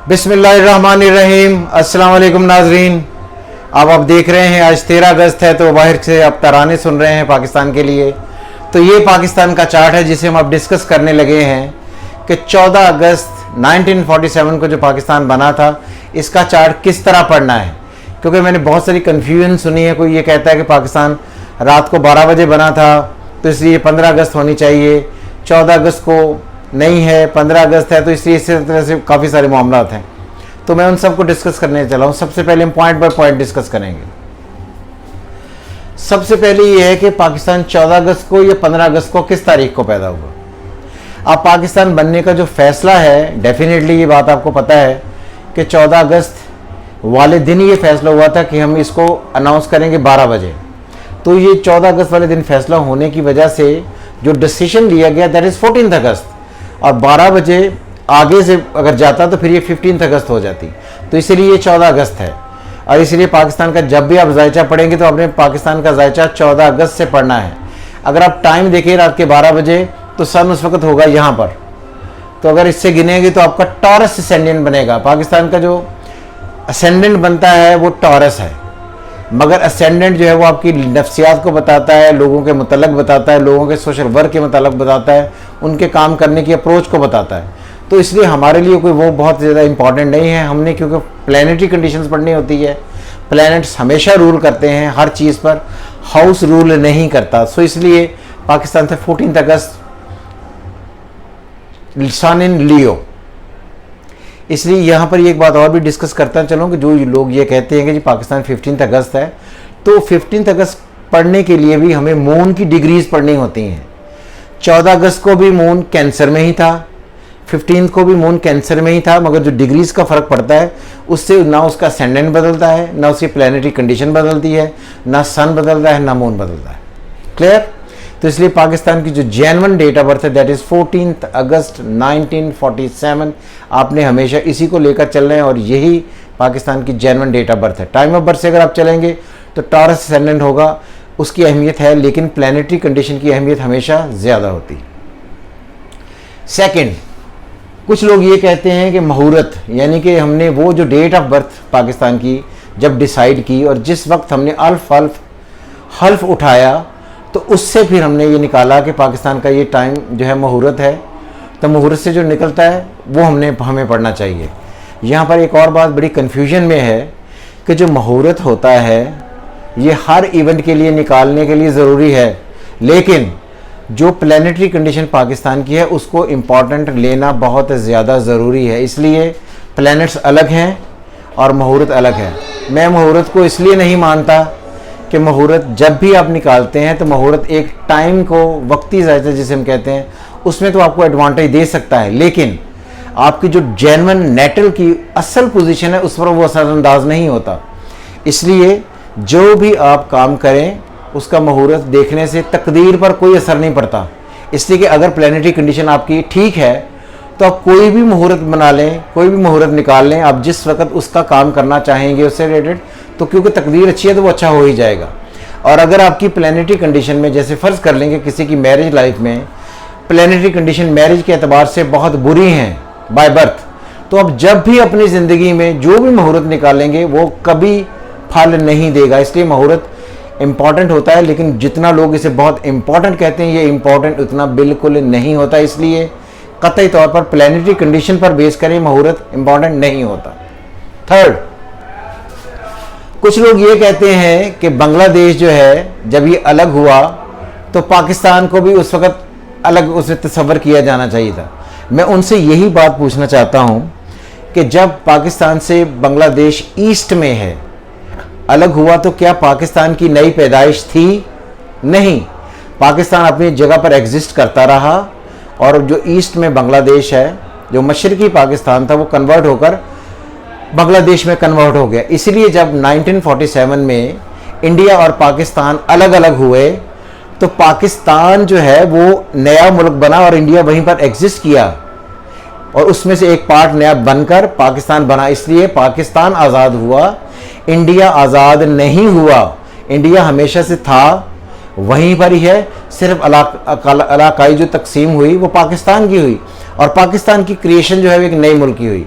बिस्मिल्लाहिर्रहमानिर्रहीम। अस्सलाम वालेकुम नाजरीन। अब आप देख रहे हैं आज 13 अगस्त है, तो बाहर से आप तराने सुन रहे हैं पाकिस्तान के लिए। तो ये पाकिस्तान का चार्ट है जिसे हम अब डिस्कस करने लगे हैं कि 14 अगस्त 1947 को जो पाकिस्तान बना था, इसका चार्ट किस तरह पढ़ना है। क्योंकि मैंने बहुत सारी कन्फ्यूजन सुनी है। कोई ये कहता है कि पाकिस्तान रात को 12 बजे बना था तो इसलिए 15 अगस्त होनी चाहिए, 14 अगस्त को नहीं है, 15 अगस्त है, तो इसलिए इसी तरह से काफ़ी सारे मामलात हैं। तो मैं उन सबको डिस्कस करने चला हूँ। सबसे पहले हम पॉइंट बाय पॉइंट डिस्कस करेंगे। सबसे पहले ये है कि पाकिस्तान 14 अगस्त को या 15 अगस्त को किस तारीख को पैदा हुआ। अब पाकिस्तान बनने का जो फैसला है, डेफिनेटली ये बात आपको पता है कि 14 अगस्त वाले दिन ये फैसला हुआ था कि हम इसको अनाउंस करेंगे 12 बजे। तो ये 14 अगस्त वाले दिन फैसला होने की वजह से जो डिसीजन लिया गया दैट इज़ 14 अगस्त, और 12 बजे आगे से अगर जाता तो फिर ये 15 अगस्त हो जाती। तो इसीलिए ये 14 अगस्त है। और इसलिए पाकिस्तान का जब भी आप जायचा पढ़ेंगे तो आपने पाकिस्तान का जायचा 14 अगस्त से पढ़ना है। अगर आप टाइम देखें रात के 12 बजे तो सन उस वक्त होगा यहाँ पर। तो अगर इससे गिनेंगे तो आपका टॉरस असेंडेंट बनेगा। पाकिस्तान का जो असेंडेंट बनता है वो टॉरस है, मगर असेंडेंट जो है वो आपकी नफ्सियात को बताता है, लोगों के मुतल्लक बताता है, लोगों के सोशल वर्क के मुतल्लक बताता है, उनके काम करने की अप्रोच को बताता है। तो इसलिए हमारे लिए कोई वो बहुत ज़्यादा इंपॉर्टेंट नहीं है। हमने क्योंकि प्लानिटरी कंडीशंस पढ़नी होती है, प्लैनेट्स हमेशा रूल करते हैं हर चीज़ पर, हाउस रूल नहीं करता। सो इसलिए पाकिस्तान से 14 अगस्त सन इन लियो। इसलिए यहाँ पर एक बात और भी डिस्कस करता चलो कि जो लोग ये कहते हैं कि जी पाकिस्तान 15 अगस्त है, तो 15 अगस्त पढ़ने के लिए भी हमें मून की डिग्रीज पढ़नी होती हैं। 14 अगस्त को भी मून कैंसर में ही था, 15 को भी मून कैंसर में ही था, मगर जो डिग्रीज का फ़र्क पड़ता है उससे ना उसका असेंडेंट बदलता है, ना उसकी प्लानिटरी कंडीशन बदलती है, ना सन बदलता है, ना मून बदलता है। क्लियर? तो इसलिए पाकिस्तान की जो जेन्युइन डेट ऑफ बर्थ है दैट इज़ 14 अगस्त 1947। आपने हमेशा इसी को लेकर चलना है और यही पाकिस्तान की जेन्युइन डेट ऑफ बर्थ है। टाइम ऑफ बर्थ से अगर आप चलेंगे तो टॉरस असेंडेंट होगा, उसकी अहमियत है, लेकिन प्लानिटरी कंडीशन की अहमियत हमेशा ज़्यादा होती है। सेकेंड, कुछ लोग ये कहते हैं कि मुहूर्त, यानी कि हमने वो जो डेट ऑफ बर्थ पाकिस्तान की जब डिसाइड की और जिस वक्त हमने हल्फ उठाया तो उससे फिर हमने ये निकाला कि पाकिस्तान का ये टाइम जो है मुहूर्त है। तो मुहूर्त से जो निकलता है वो हमें पढ़ना चाहिए। यहाँ पर एक और बात बड़ी कन्फ्यूजन में है कि जो मुहूर्त होता है ये हर इवेंट के लिए निकालने के लिए ज़रूरी है, लेकिन जो प्लानिटरी कंडीशन पाकिस्तान की है उसको इम्पॉर्टेंट लेना बहुत ज़्यादा ज़रूरी है। इसलिए प्लैनेट्स अलग हैं और मुहूर्त अलग है। मैं मुहूर्त को इसलिए नहीं मानता कि मुहूर्त जब भी आप निकालते हैं तो मुहूर्त एक टाइम को, वक्ती जायजा जिसे हम कहते हैं, उसमें तो आपको एडवांटेज दे सकता है, लेकिन आपकी जो जेन्युइन नेटल की असल पोजीशन है उस पर वो असरअंदाज नहीं होता। इसलिए जो भी आप काम करें उसका मुहूर्त देखने से तकदीर पर कोई असर नहीं पड़ता। इसलिए कि अगर प्लानिटरी कंडीशन आपकी ठीक है तो आप कोई भी मुहूर्त बना लें, कोई भी मुहूर्त निकाल लें, आप जिस वक्त उसका काम करना चाहेंगे उससे रिलेटेड, तो क्योंकि तकदीर अच्छी है तो वो अच्छा हो ही जाएगा। और अगर आपकी प्लानिटरी कंडीशन में, जैसे फ़र्ज़ कर लेंगे किसी की मैरिज लाइफ में प्लानिटरी कंडीशन मैरिज के एतबार से बहुत बुरी हैं बाय बर्थ, तो आप जब भी अपनी ज़िंदगी में जो भी मुहूर्त निकालेंगे वो कभी फल नहीं देगा। इसलिए मुहूर्त इम्पॉर्टेंट होता है, लेकिन जितना लोग इसे बहुत इम्पॉर्टेंट कहते हैं ये इम्पॉर्टेंट उतना बिल्कुल नहीं होता। इसलिए कतई तौर पर प्लानिटरी कंडीशन पर बेस करें मुहूर्त इम्पॉर्टेंट नहीं होता। थर्ड, कुछ लोग ये कहते हैं कि बांग्लादेश जो है जब ये अलग हुआ तो पाकिस्तान को भी उस वक्त अलग उसे तस्वर किया जाना चाहिए था। मैं उनसे यही बात पूछना चाहता हूँ कि जब पाकिस्तान से बांग्लादेश ईस्ट में है, अलग हुआ तो क्या पाकिस्तान की नई पैदाइश थी? नहीं, पाकिस्तान अपनी जगह पर एग्जिस्ट करता रहा और जो ईस्ट में बांग्लादेश है, जो मशरकी पाकिस्तान था, वो कन्वर्ट होकर बांग्लादेश में कन्वर्ट हो गया। इसीलिए जब 1947 में इंडिया और पाकिस्तान अलग अलग हुए तो पाकिस्तान जो है वो नया मुल्क बना और इंडिया वहीं पर एग्जिस्ट किया और उसमें से एक पार्ट नया बनकर पाकिस्तान बना। इसलिए पाकिस्तान आज़ाद हुआ, इंडिया आज़ाद नहीं हुआ। इंडिया हमेशा से था, वहीं पर ही है, सिर्फ इलाकाई जो तकसीम हुई वो पाकिस्तान की हुई और पाकिस्तान की क्रिएशन जो है वो एक नए मुल्क की हुई।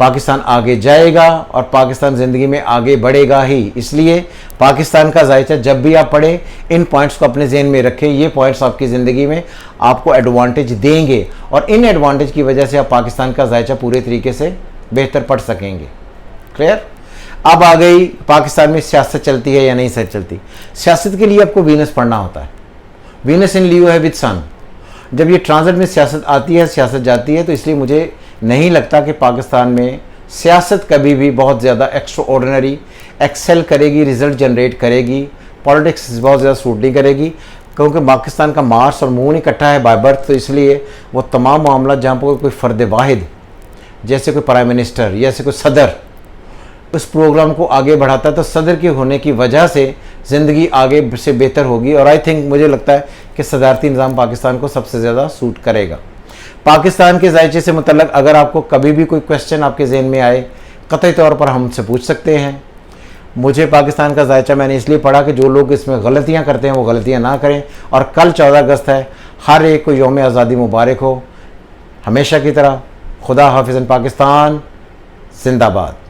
पाकिस्तान आगे जाएगा और पाकिस्तान ज़िंदगी में आगे बढ़ेगा ही। इसलिए पाकिस्तान का जायचा जब भी आप पढ़ें, इन पॉइंट्स को अपने जहन में रखें। ये पॉइंट्स आपकी ज़िंदगी में आपको एडवांटेज देंगे और इन एडवांटेज की वजह से आप पाकिस्तान का जायचा पूरे तरीके से बेहतर पढ़ सकेंगे। क्लियर? अब आ गई पाकिस्तान में सियासत चलती है या नहीं सर चलती। सियासत के लिए आपको वीनस पढ़ना होता है। वीनस इन लियो है विद सन। जब ये ट्रांजिट में सियासत आती है, सियासत जाती है, तो इसलिए मुझे नहीं लगता कि पाकिस्तान में सियासत कभी भी बहुत ज़्यादा एक्स्ट्रा ऑर्डिनरी एक्सेल करेगी, रिजल्ट जनरेट करेगी। पॉलिटिक्स बहुत ज़्यादा सूट नहीं करेगी, क्योंकि पाकिस्तान का मार्स और मून इकट्ठा है बाय बर्थ। तो इसलिए वो तमाम मामला जहाँ पर कोई फ़र्द वाहिद जैसे कोई प्राइम मिनिस्टर या कोई सदर उस प्रोग्राम को आगे बढ़ाता है, तो सदर के होने की वजह से ज़िंदगी आगे से बेहतर होगी। और आई थिंक मुझे लगता है कि सदारती निज़ाम पाकिस्तान को सबसे ज़्यादा सूट करेगा। पाकिस्तान के जायचे से मुतल्लक अगर आपको कभी भी कोई क्वेश्चन आपके ज़हन में आए, कतई तौर पर हमसे पूछ सकते हैं। मुझे पाकिस्तान का जायचा मैंने इसलिए पढ़ा कि जो लोग इसमें गलतियाँ करते हैं वो गलतियाँ ना करें। और कल 14 अगस्त है, हर एक को यौम आज़ादी मुबारक हो। हमेशा की तरह खुदा हाफिज़ पाकिस्तान जिंदाबाद।